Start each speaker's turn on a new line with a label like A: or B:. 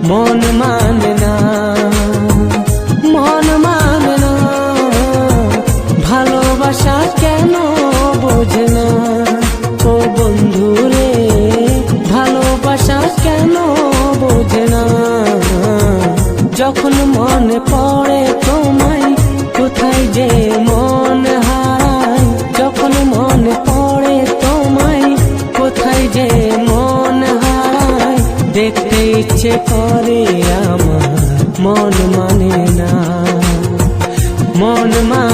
A: মন মানে না, মন মানে না, ভালোবাসা কেন বোঝে না। ও বন্ধু রে, ভালোবাসা কেন বোঝে না। যখন মনে পড়ে তোমায়, কোথায় যে মন হারায়। যখন মনে পড়ে তোমায়, কোথায় যে মন হারায়। দেখতে ইচ্ছে করে আমার, মন মানে না, মন মানে